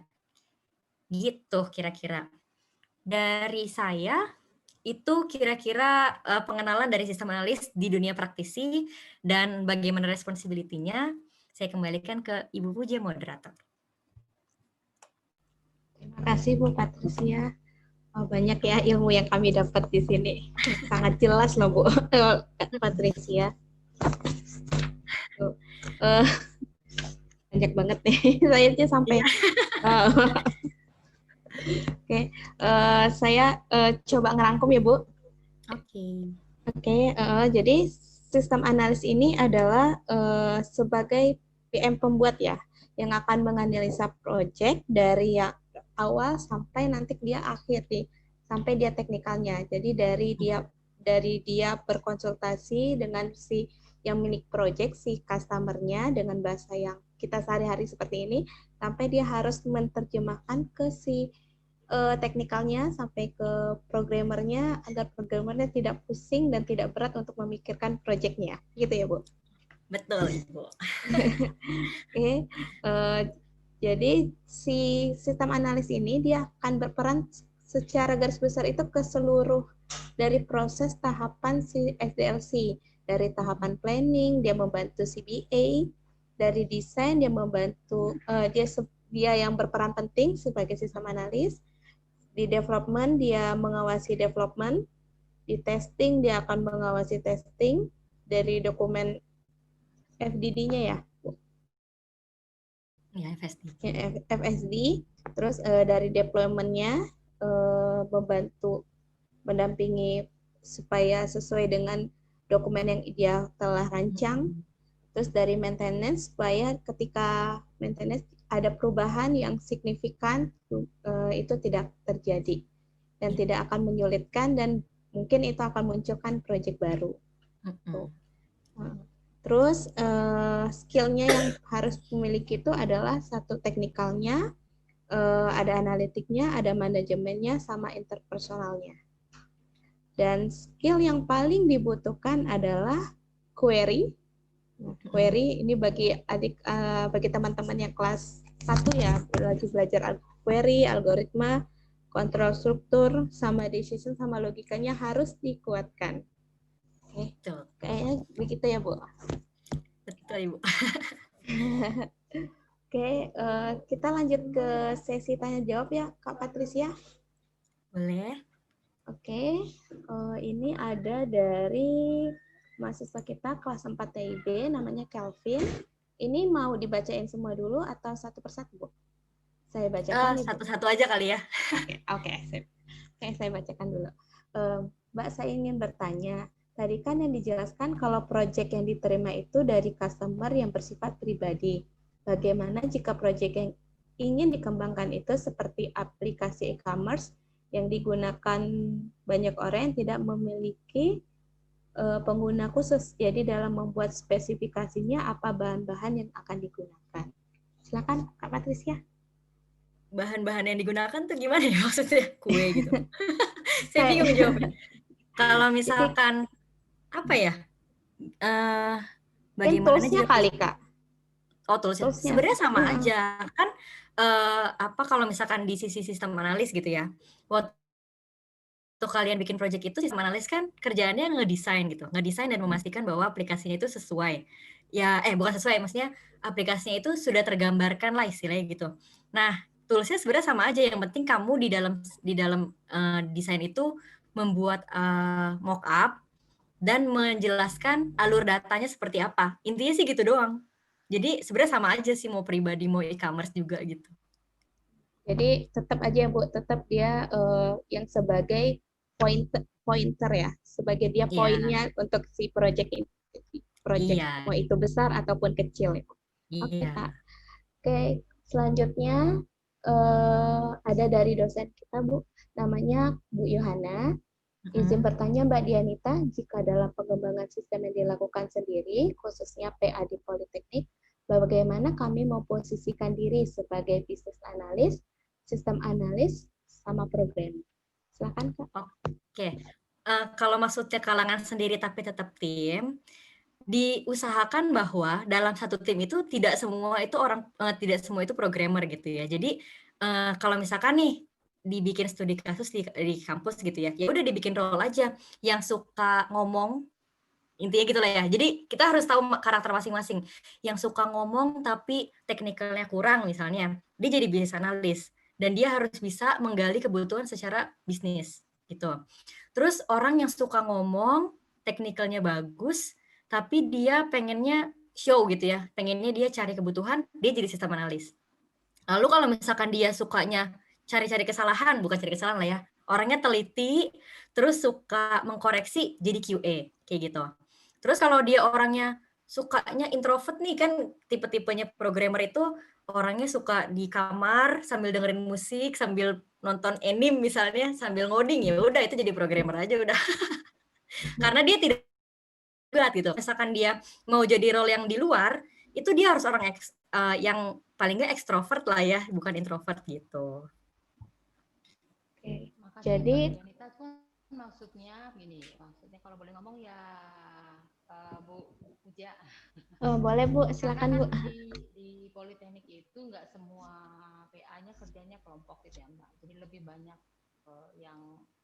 Gitu kira-kira. Dari saya, itu kira-kira pengenalan dari sistem analis di dunia praktisi dan bagaimana responsibility-nya. Saya kembalikan ke Ibu Puja, moderator. Terima kasih Bu Patricia. Banyak ya ilmu yang kami dapat di sini. Sangat jelas loh Bu Patricia. Banyak banget nih. Saya aja sampai. Oke, saya coba ngerangkum ya Bu. Oke, jadi sistem analis ini adalah sebagai PM pembuat ya, yang akan menganalisa proyek dari yang awal sampai nanti dia akhir nih, sampai dia teknikalnya. Jadi dari dia berkonsultasi dengan si yang milik proyek, si customer-nya dengan bahasa yang kita sehari-hari seperti ini, sampai dia harus menerjemahkan ke si teknikalnya sampai ke programmernya agar programmernya tidak pusing dan tidak berat untuk memikirkan proyeknya, gitu ya Bu? Betul Ibu. Oke, jadi si sistem analis ini dia akan berperan secara garis besar itu ke seluruh dari proses tahapan si SDLC, dari tahapan planning dia membantu CBA, dari desain dia membantu dia yang berperan penting sebagai sistem analis. Di development dia mengawasi development, di testing dia akan mengawasi testing, dari dokumen FDD-nya ya, FSD, terus dari deployment-nya membantu mendampingi supaya sesuai dengan dokumen yang dia telah rancang, terus dari maintenance supaya ketika maintenance ada perubahan yang signifikan itu tidak terjadi dan tidak akan menyulitkan dan mungkin itu akan munculkan proyek baru. Terus skill-nya yang harus memiliki itu adalah satu teknikalnya, ada analitiknya, ada manajemennya, sama interpersonalnya. Dan skill yang paling dibutuhkan adalah query. Nah, query ini bagi bagi teman-teman yang kelas 1 ya, lagi belajar query, algoritma, kontrol struktur, sama decision, sama logikanya harus dikuatkan. Oke, kayaknya begitu ya Bu. Betul Ibu. Oke, kita lanjut ke sesi tanya jawab ya Kak Patricia. Boleh. Oke, ini ada dari mahasiswa kita kelas 4 TIB, namanya Kelvin. Ini mau dibacain semua dulu atau satu persatu, Bu? Saya bacakan. Satu-satu aja kali ya. Oke, saya bacakan dulu. Mbak, saya ingin bertanya, tadi kan yang dijelaskan kalau proyek yang diterima itu dari customer yang bersifat pribadi. Bagaimana jika proyek yang ingin dikembangkan itu seperti aplikasi e-commerce yang digunakan banyak orang yang tidak memiliki pengguna khusus. Jadi dalam membuat spesifikasinya apa bahan-bahan yang akan digunakan. Silakan Kak Patricia. Bahan-bahan yang digunakan tuh gimana ya maksudnya? Kue gitu. Saya bingung jawabnya. Kalau misalkan apa ya? Bagaimana toolsnya kali Kak? Oh, toolsnya. Sebenarnya sama aja kan. Kalau misalkan di sisi sistem analis gitu ya, waktu kalian bikin project itu sistem analis kan kerjaannya ngedesain gitu, ngedesain dan memastikan bahwa aplikasinya itu sesuai. Ya, bukan sesuai, maksudnya aplikasinya itu sudah tergambarkan lah istilahnya gitu. Nah, Toolsnya sebenarnya sama aja, yang penting kamu di dalam desain itu membuat mockup dan menjelaskan alur datanya seperti apa. Intinya sih gitu doang. Jadi sebenarnya sama aja sih, mau pribadi mau e-commerce juga gitu. Jadi tetap aja Bu, tetap dia yang sebagai pointer ya, sebagai dia Iya, poinnya untuk si project ini, project iya, mau itu besar ataupun kecil ya. Oke iya. Kak. Oke, selanjutnya ada dari dosen kita Bu, namanya Bu Yohana. Izin Mm-mm. bertanya Mbak Dianita, jika dalam pengembangan sistem yang dilakukan sendiri, khususnya PA di Politeknik, bagaimana kami memposisikan diri sebagai bisnis analis, sistem analis, sama program? Silakan Kak. Oke. Kalau maksudnya kalangan sendiri tapi tetap tim, diusahakan bahwa dalam satu tim itu tidak semua itu programmer gitu ya. Jadi kalau misalkan nih dibikin studi kasus di kampus gitu ya, ya udah dibikin role aja yang suka ngomong, intinya gitu lah ya. Jadi kita harus tahu karakter masing-masing. Yang suka ngomong tapi teknikalnya kurang misalnya, dia jadi business analyst dan dia harus bisa menggali kebutuhan secara bisnis gitu. Terus orang yang suka ngomong, teknikalnya bagus, tapi dia pengennya show gitu ya, pengennya dia cari kebutuhan, dia jadi sistem analis. Lalu kalau misalkan dia sukanya cari-cari kesalahan, bukan cari kesalahan lah ya, orangnya teliti, terus suka mengkoreksi, jadi QA, kayak gitu. Terus kalau dia orangnya sukanya introvert nih, kan tipe-tipenya programmer itu orangnya suka di kamar sambil dengerin musik, sambil nonton anime misalnya, sambil ngoding, ya udah itu jadi programmer aja udah. Karena dia tidak berat gitu. Misalkan dia mau jadi role yang di luar, itu dia harus orang yang paling nggak ekstrovert lah ya, bukan introvert gitu. Oke. Makasih Jadi Mbak Dianita tuh maksudnya gini, maksudnya kalau boleh ngomong ya Bu Puja. boleh Bu, Karena silakan kan Bu. di Politeknik itu nggak semua PA-nya kerjanya kelompok gitu ya Mbak. Jadi lebih banyak yang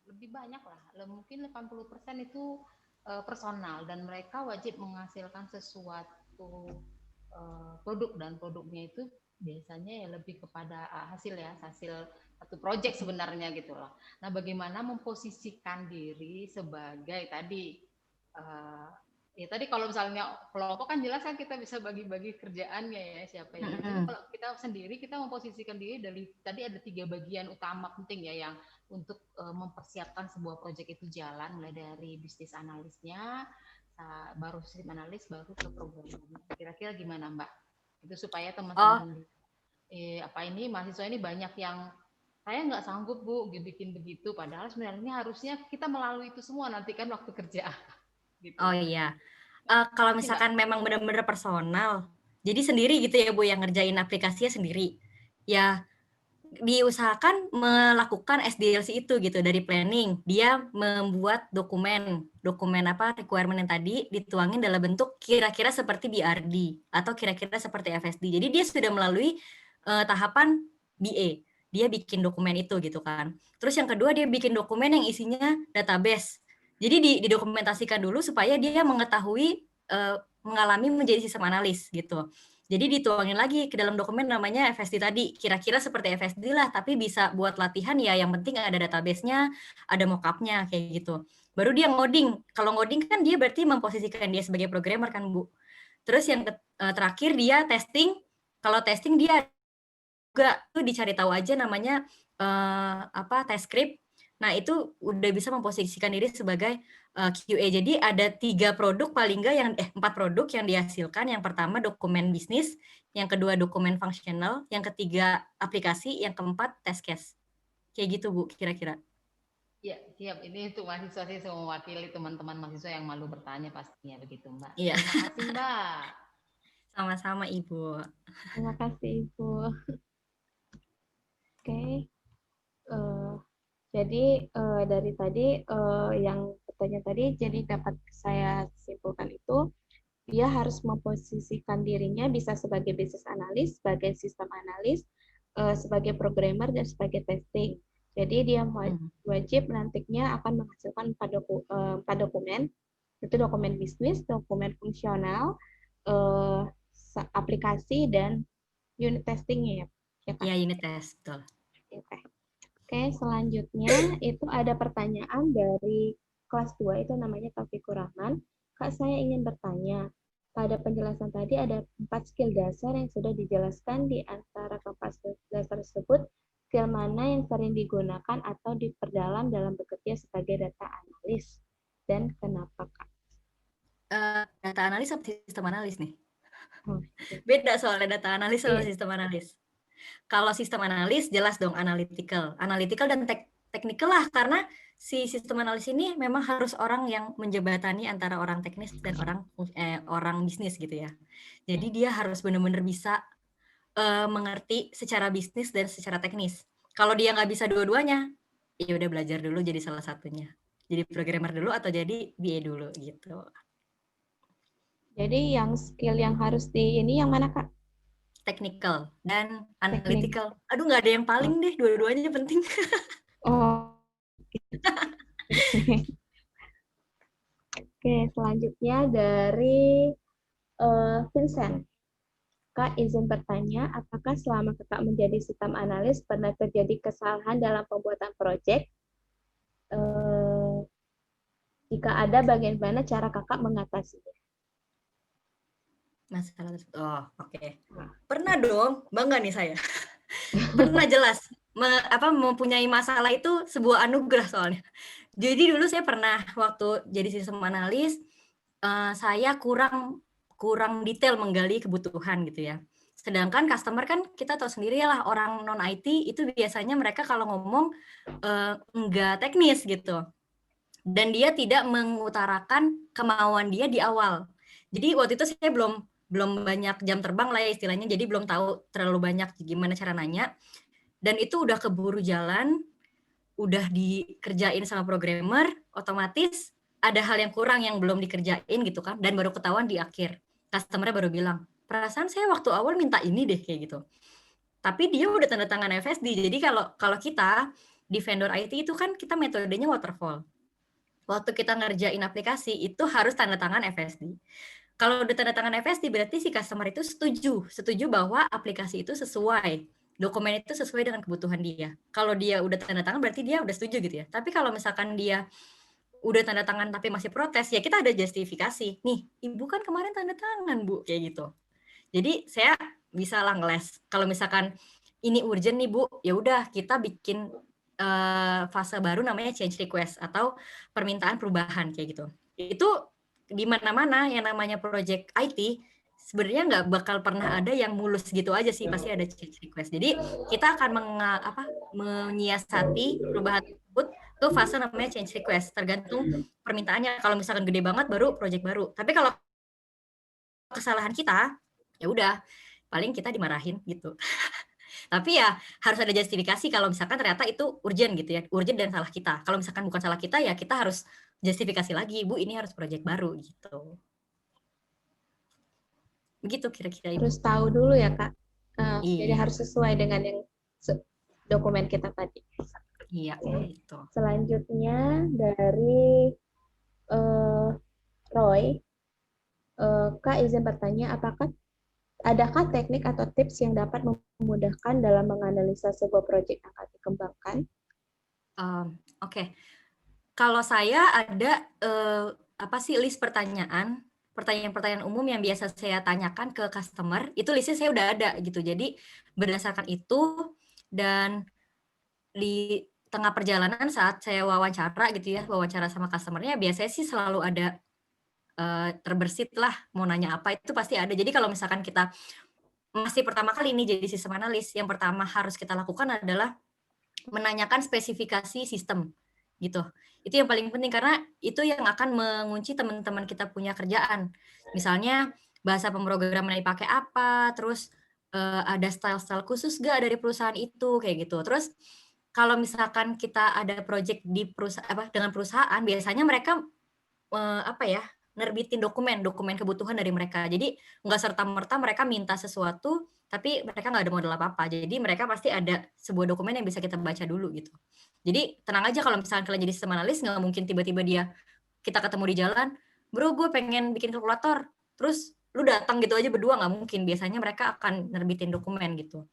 lebih banyak lah, mungkin 80% itu personal dan mereka wajib menghasilkan sesuatu produk dan produknya itu biasanya ya lebih kepada hasil satu project sebenarnya gitu loh. Nah, bagaimana memposisikan diri sebagai tadi ya tadi kalau misalnya kelompok kan jelas kan kita bisa bagi-bagi kerjaannya ya siapa yang. Tapi kalau kita sendiri kita memposisikan diri dari tadi ada 3 bagian utama penting ya yang untuk mempersiapkan sebuah proyek itu jalan, mulai dari bisnis analisnya, baru sistem analis, baru ke programnya. Kira-kira gimana Mbak? Itu supaya teman-teman mahasiswa ini banyak yang saya nggak sanggup Bu bikin begitu, padahal sebenarnya harusnya kita melalui itu semua nanti kan waktu kerja. Gitu. Oh iya, kalau misalkan memang benar-benar personal, jadi sendiri gitu ya Bu, yang ngerjain aplikasinya sendiri, ya diusahakan melakukan SDLC itu gitu, dari planning, dia membuat dokumen requirement yang tadi dituangin dalam bentuk kira-kira seperti BRD atau kira-kira seperti FSD. Jadi dia sudah melalui tahapan BA, dia bikin dokumen itu gitu kan. Terus yang kedua dia bikin dokumen yang isinya database. Jadi didokumentasikan dulu supaya dia mengetahui mengalami menjadi sistem analis gitu. Jadi dituangin lagi ke dalam dokumen namanya FSD tadi, kira-kira seperti FSD lah, tapi bisa buat latihan ya yang penting ada database-nya, ada mock-up-nya kayak gitu. Baru dia ngoding. Kalau ngoding kan dia berarti memposisikan dia sebagai programmer kan Bu. Terus yang terakhir dia testing. Kalau testing dia juga tuh dicari tahu aja namanya test script. Nah, itu udah bisa memposisikan diri sebagai QA. Jadi ada 3 produk paling enggak yang 4 produk yang dihasilkan. Yang pertama dokumen bisnis, yang kedua dokumen fungsional, yang ketiga aplikasi, yang keempat test case. Kayak gitu Bu, kira-kira. Ya, siap. Ini untuk mahasiswa sih mewakili teman-teman mahasiswa yang malu bertanya pastinya begitu, Mbak. Iya. Terima kasih, Mbak. Sama-sama, Ibu. Terima kasih, Ibu. Oke. Jadi dari tadi yang pertanyaan tadi, jadi dapat saya simpulkan itu, dia harus memposisikan dirinya bisa sebagai business analis, sebagai sistem analis, sebagai programmer, dan sebagai testing. Jadi dia wajib nantinya akan menghasilkan 4 dokumen, itu dokumen bisnis, dokumen fungsional, aplikasi, dan unit testingnya ya. Ya, Kak? Ya, unit test, betul. Oke. Oke, selanjutnya itu ada pertanyaan dari kelas 2 itu namanya Taufikur Rahman. Kak, saya ingin bertanya, pada penjelasan tadi ada 4 skill dasar yang sudah dijelaskan. Di antara keempat skill dasar tersebut, skill mana yang sering digunakan atau diperdalam dalam bekerja sebagai data analis? Dan kenapa, Kak? Data analis atau sistem analis nih? Hmm. Beda soalnya data analis sama Iya. sistem analis. Kalau sistem analis jelas dong analytical dan technical lah, karena si sistem analis ini memang harus orang yang menjembatani antara orang teknis dan orang bisnis gitu ya. Jadi dia harus benar-benar bisa mengerti secara bisnis dan secara teknis. Kalau dia nggak bisa dua-duanya, ya udah belajar dulu jadi salah satunya. Jadi programmer dulu atau jadi BA dulu gitu. Jadi yang skill yang harus yang mana, Kak? Technical dan analytical. Aduh, nggak ada yang paling deh, dua-duanya penting. Oh. Oke, selanjutnya dari Vincent. Kak, izin bertanya, apakah selama Kakak menjadi sistem analis pernah terjadi kesalahan dalam pembuatan proyek? Jika ada, bagaimana cara Kakak mengatasinya? Masalah tersebut. Oh, oke. Pernah dong, bangga nih saya. Pernah jelas. Mempunyai masalah itu sebuah anugerah soalnya. Jadi dulu saya pernah waktu jadi sistem analis, saya kurang detail menggali kebutuhan gitu ya. Sedangkan customer kan kita tahu sendiri lah, orang non IT itu biasanya mereka kalau ngomong enggak teknis gitu. Dan dia tidak mengutarakan kemauan dia di awal. Jadi waktu itu saya belum banyak jam terbang lah ya istilahnya, jadi belum tahu terlalu banyak gimana cara nanya. Dan itu udah keburu jalan, udah dikerjain sama programmer, otomatis ada hal yang kurang yang belum dikerjain gitu kan, dan baru ketahuan di akhir. Customer-nya baru bilang, perasaan saya waktu awal minta ini deh, kayak gitu. Tapi dia udah tanda tangan FSD, jadi kalau kita di vendor IT itu kan kita metodenya waterfall. Waktu kita ngerjain aplikasi, itu harus tanda tangan FSD. Kalau udah tanda tangan FSD, berarti si customer itu setuju bahwa aplikasi itu sesuai, dokumen itu sesuai dengan kebutuhan dia. Kalau dia udah tanda tangan, berarti dia udah setuju gitu ya. Tapi kalau misalkan dia udah tanda tangan tapi masih protes, ya kita ada justifikasi. Nih, ibu kan kemarin tanda tangan, Bu, kayak gitu. Jadi saya bisa lah ngeles. Kalau misalkan ini urgent nih, Bu, ya udah kita bikin fase baru namanya change request atau permintaan perubahan kayak gitu. Itu di mana-mana yang namanya project IT sebenarnya nggak bakal pernah ada yang mulus gitu aja sih, pasti ada change request. Jadi kita akan menyiasati perubahan tersebut ke fase namanya change request, tergantung permintaannya. Kalau misalkan gede banget baru project baru. Tapi kalau kesalahan kita, ya udah paling kita dimarahin gitu. Tapi ya harus ada justifikasi kalau misalkan ternyata itu urgent gitu ya, urgent dan salah kita. Kalau misalkan bukan salah kita ya kita harus justifikasi lagi, Bu ini harus project baru gitu. Begitu kira-kira Ibu. Harus tahu dulu ya, Kak. Jadi Iya. harus sesuai dengan yang dokumen kita tadi. Iya, itu. Selanjutnya dari Roy, Kak izin bertanya, adakah teknik atau tips yang dapat memudahkan dalam menganalisa sebuah proyek yang akan dikembangkan? Oke. Kalau saya ada list pertanyaan-pertanyaan umum yang biasa saya tanyakan ke customer, itu listnya saya udah ada gitu. Jadi berdasarkan itu dan di tengah perjalanan saat saya wawancara gitu ya, wawancara sama customer-nya biasanya sih selalu ada terbersit lah mau nanya apa itu pasti ada. Jadi kalau misalkan kita masih pertama kali ini jadi sistem analis, yang pertama harus kita lakukan adalah menanyakan spesifikasi sistem gitu. Itu yang paling penting karena itu yang akan mengunci teman-teman kita punya kerjaan. Misalnya bahasa pemrograman yang dipakai apa, terus ada style-style khusus nggak dari perusahaan itu kayak gitu. Terus kalau misalkan kita ada project di dengan perusahaan, biasanya mereka nerbitin dokumen kebutuhan dari mereka. Jadi nggak serta-merta mereka minta sesuatu, tapi mereka nggak ada modal apa-apa. Jadi mereka pasti ada sebuah dokumen yang bisa kita baca dulu gitu. Jadi tenang aja kalau misalnya kalian jadi sistem analis, nggak mungkin tiba-tiba kita ketemu di jalan, bro gue pengen bikin kalkulator, terus lu datang gitu aja berdua, nggak mungkin. Biasanya mereka akan nerbitin dokumen gitu.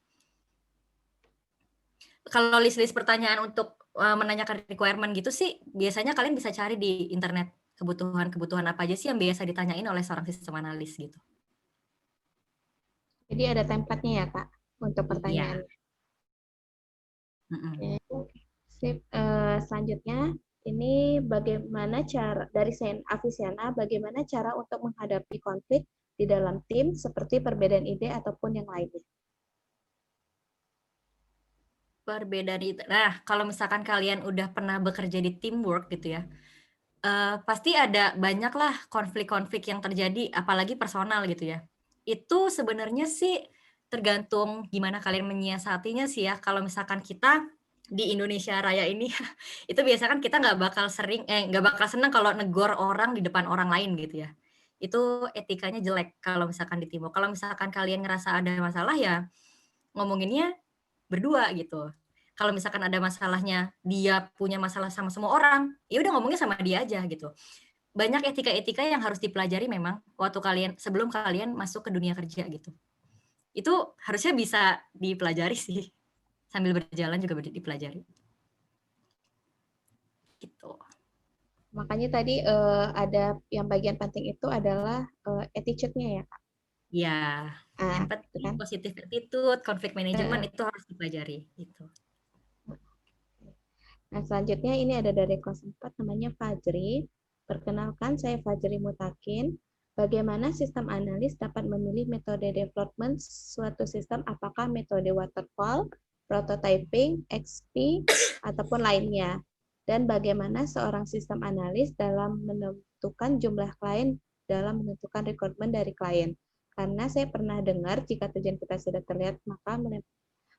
kalau list-list pertanyaan untuk menanyakan requirement gitu sih, biasanya kalian bisa cari di internet kebutuhan apa aja sih yang biasa ditanyain oleh seorang sistem analis gitu. Jadi ada template-nya ya Kak untuk Iya. pertanyaannya. Mm-mm. Oke. Sip. Selanjutnya ini bagaimana cara dari Avicenna, bagaimana cara untuk menghadapi konflik di dalam tim seperti perbedaan ide ataupun yang lainnya. Perbedaan itu. Nah, kalau misalkan kalian udah pernah bekerja di teamwork gitu ya, pasti ada banyak lah konflik-konflik yang terjadi, apalagi personal gitu ya. Itu sebenarnya sih tergantung gimana kalian menyiasatinya sih ya. Kalau misalkan kita di Indonesia Raya ini, itu biasanya kan kita nggak bakal senang kalau negor orang di depan orang lain gitu ya. Itu etikanya jelek kalau misalkan di teamwork. Kalau misalkan kalian ngerasa ada masalah ya ngomonginnya berdua gitu. Kalau misalkan ada masalahnya, dia punya masalah sama semua orang, ya udah ngomongnya sama dia aja gitu. Banyak etika-etika yang harus dipelajari memang waktu sebelum kalian masuk ke dunia kerja gitu. Itu harusnya bisa dipelajari sih. Sambil berjalan juga dipelajari. Gitu. Makanya tadi ada yang bagian penting itu adalah attitude-nya ya Kak. Ya, yang Itu penting kan. positive attitude, conflict management itu harus dipelajari gitu. Nah, selanjutnya ini ada dari kelas 4 namanya Fajri. Perkenalkan, saya Fajri Mutakin. Bagaimana sistem analis dapat memilih metode development suatu sistem, apakah metode waterfall, prototyping, XP, ataupun lainnya. Dan bagaimana seorang sistem analis dalam menentukan jumlah klien dalam menentukan requirement dari klien. Karena saya pernah dengar jika tujuan kita sudah terlihat, maka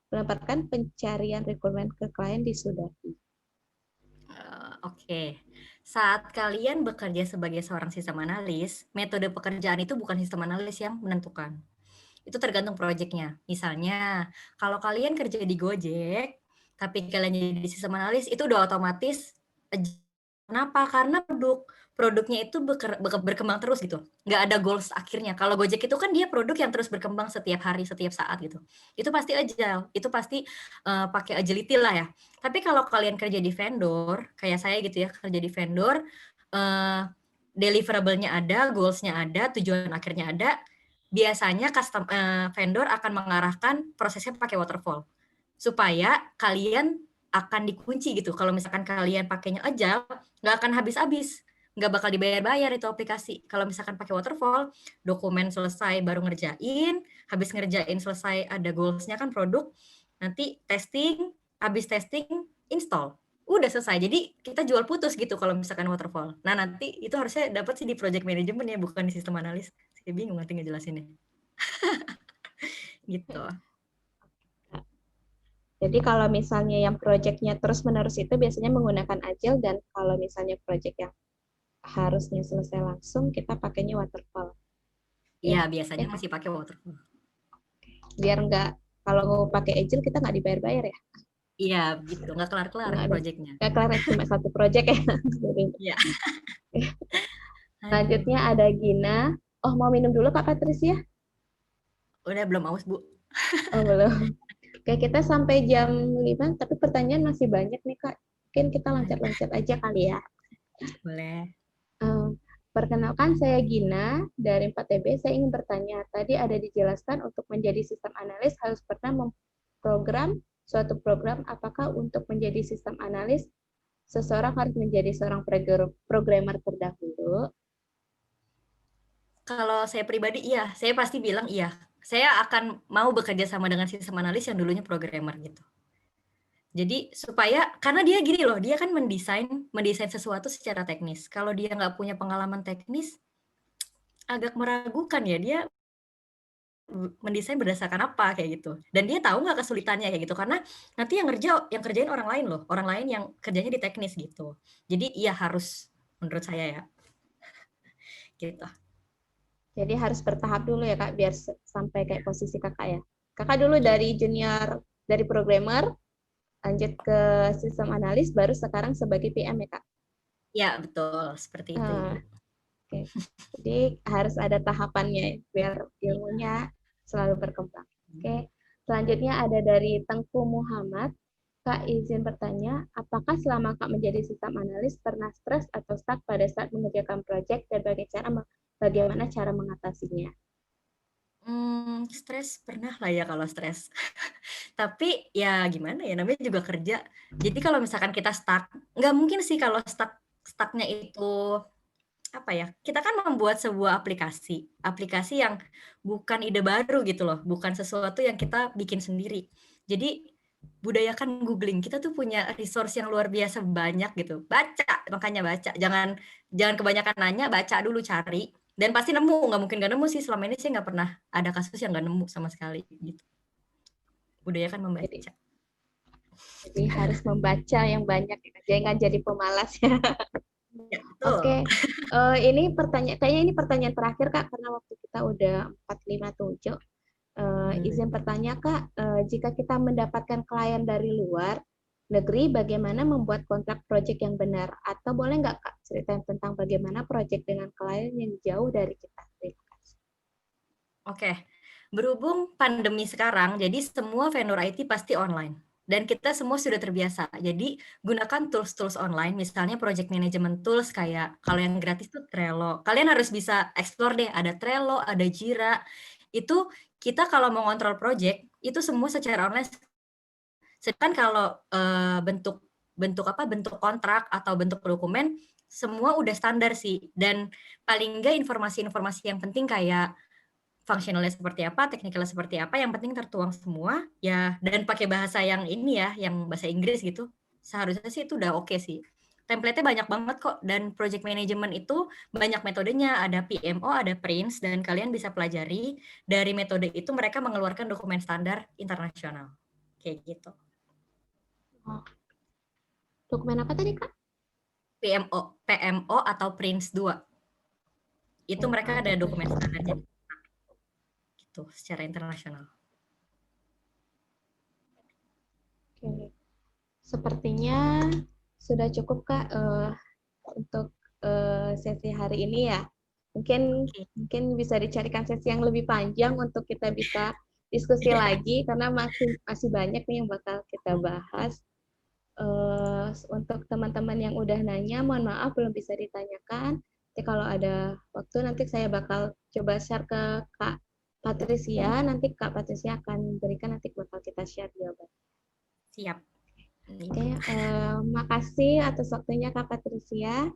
melemparkan pencarian requirement ke klien disudahi. Oke. Saat kalian bekerja sebagai seorang sistem analis, metode pekerjaan itu bukan sistem analis yang menentukan. Itu tergantung proyeknya. Misalnya, kalau kalian kerja di Gojek, tapi kalian jadi sistem analis, itu udah otomatis. Kenapa? Karena produknya itu berkembang terus gitu. Nggak ada goals akhirnya. Kalau Gojek itu kan dia produk yang terus berkembang setiap hari, setiap saat gitu. Itu pasti agile. Itu pasti pakai agility lah ya. Tapi kalau kalian kerja di vendor, kayak saya gitu ya, kerja di vendor, deliverable-nya ada, goals-nya ada, tujuan akhirnya ada, biasanya vendor akan mengarahkan prosesnya pakai waterfall. Supaya kalian akan dikunci gitu. Kalau misalkan kalian pakainya agile, nggak akan habis-habis. Nggak bakal dibayar-bayar itu aplikasi. Kalau misalkan pakai waterfall, dokumen selesai baru ngerjain, habis ngerjain selesai ada goals-nya kan produk, nanti testing, habis testing, install. Udah selesai. Jadi kita jual putus gitu kalau misalkan waterfall. Nah nanti itu harusnya dapat sih di project management ya, bukan di sistem analis. Saya bingung nanti ngejelasinnya. Gitu. Jadi kalau misalnya yang proyeknya terus-menerus itu biasanya menggunakan agile, dan kalau misalnya proyek yang harusnya selesai langsung, kita pakainya waterfall. Iya, biasanya masih pakai waterfall. Biar nggak, kalau mau pakai agile kita nggak dibayar-bayar ya. Iya, gitu. Nggak kelar-kelar proyeknya. Nggak kelar, cuma satu proyek ya. Iya. Selanjutnya ada Gina. Oh, mau minum dulu Kak Patricia? Udah belum aus, Bu? Oh, belum. Oke, kita sampai jam 5, tapi pertanyaan masih banyak nih, Kak. Mungkin kita loncat-loncat aja kali ya. Boleh. Perkenalkan, saya Gina dari 4TB. Saya ingin bertanya, tadi ada dijelaskan untuk menjadi sistem analis harus pernah memprogram suatu program. Apakah untuk menjadi sistem analis, seseorang harus menjadi seorang programmer terdahulu? Kalau saya pribadi, iya. Saya pasti bilang iya. Saya akan mau bekerja sama dengan sistem analis yang dulunya programmer gitu. Jadi supaya, karena dia gini loh, dia kan mendesain sesuatu secara teknis. Kalau dia nggak punya pengalaman teknis, agak meragukan ya, dia mendesain berdasarkan apa kayak gitu. Dan dia tahu nggak kesulitannya kayak gitu, karena nanti yang kerjain orang lain loh, orang lain yang kerjanya di teknis gitu. Jadi iya harus, menurut saya ya. Gitu. Jadi harus bertahap dulu ya Kak, biar sampai kayak posisi Kakak ya. Kakak dulu dari junior, dari programmer, lanjut ke sistem analis, baru sekarang sebagai PM ya Kak? Ya, betul. Seperti itu, Ibu. Oke. Jadi harus ada tahapannya, biar ilmunya selalu berkembang. Oke. Selanjutnya ada dari Tengku Muhammad. Kak izin bertanya, apakah selama Kak menjadi sistem analis pernah stres atau stuck pada saat mengerjakan proyek dan bagaimana cara mengatasinya? Stres pernah lah ya kalau stres. Tapi ya gimana ya, namanya juga kerja. Jadi kalau misalkan kita stuck, nggak mungkin sih kalau stucknya itu apa ya, kita kan membuat sebuah aplikasi, aplikasi yang bukan ide baru gitu loh, bukan sesuatu yang kita bikin sendiri. Jadi budayakan googling, kita tuh punya resource yang luar biasa banyak gitu. Baca, makanya baca, jangan jangan kebanyakan nanya, baca dulu, cari, dan pasti nemu, nggak mungkin nggak nemu sih, selama ini sih nggak pernah ada kasus yang nggak nemu sama sekali gitu. Budayakan Jadi, membaca. jadi harus membaca yang banyak, jangan jadi pemalas ya. Ya, betul. Oke, ini kayaknya ini pertanyaan terakhir Kak, karena waktu kita udah 4:57. Izin bertanya Kak, jika kita mendapatkan klien dari luar negeri, bagaimana membuat kontrak proyek yang benar? Atau boleh nggak Kak ceritain tentang bagaimana proyek dengan klien yang jauh dari kita? Terima kasih. Oke, berhubung pandemi sekarang, jadi semua vendor IT pasti online. Dan kita semua sudah terbiasa. Jadi gunakan tools-tools online, misalnya project management tools kayak kalau yang gratis tuh Trello. Kalian harus bisa explore deh, ada Trello, ada Jira. Itu kita kalau mau ngontrol project, itu semua secara online. Sedangkan kalau bentuk kontrak atau bentuk dokumen, semua udah standar sih. Dan paling nggak informasi-informasi yang penting kayak fungsionalnya seperti apa, teknikalnya seperti apa, yang penting tertuang semua, ya, dan pakai bahasa yang ini ya, yang bahasa Inggris gitu. Seharusnya sih itu udah oke sih. Template-nya banyak banget kok, dan project management itu banyak metodenya, ada PMO, ada Prince, dan kalian bisa pelajari dari metode itu mereka mengeluarkan dokumen standar internasional. Kayak gitu. Oh. Dokumen apa tadi Kak? PMO atau Prince 2. Itu mereka ada dokumen standarnya. Gitu, secara internasional. Oke. Sepertinya sudah cukup Kak untuk sesi hari ini ya. Mungkin bisa dicarikan sesi yang lebih panjang untuk kita bisa diskusi lagi karena masih banyak nih yang bakal kita bahas. Untuk teman-teman yang udah nanya, mohon maaf belum bisa ditanyakan. Jadi kalau ada waktu nanti saya bakal coba share ke Kak Patricia. Nanti Kak Patricia akan berikan, nanti bakal kita share jawaban. Siap. Oke, makasih atas waktunya Kak Patricia.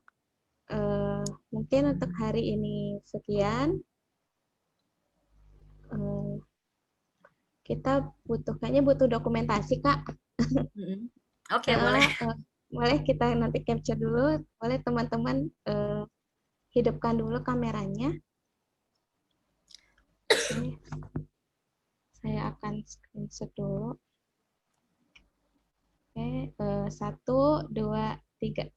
Mungkin untuk hari ini sekian. Kita kayaknya butuh dokumentasi Kak. Oke, boleh. Boleh kita nanti capture dulu. Boleh teman-teman hidupkan dulu kameranya. Oke. Saya akan screenshot dulu. Oke, 1, 2, 3.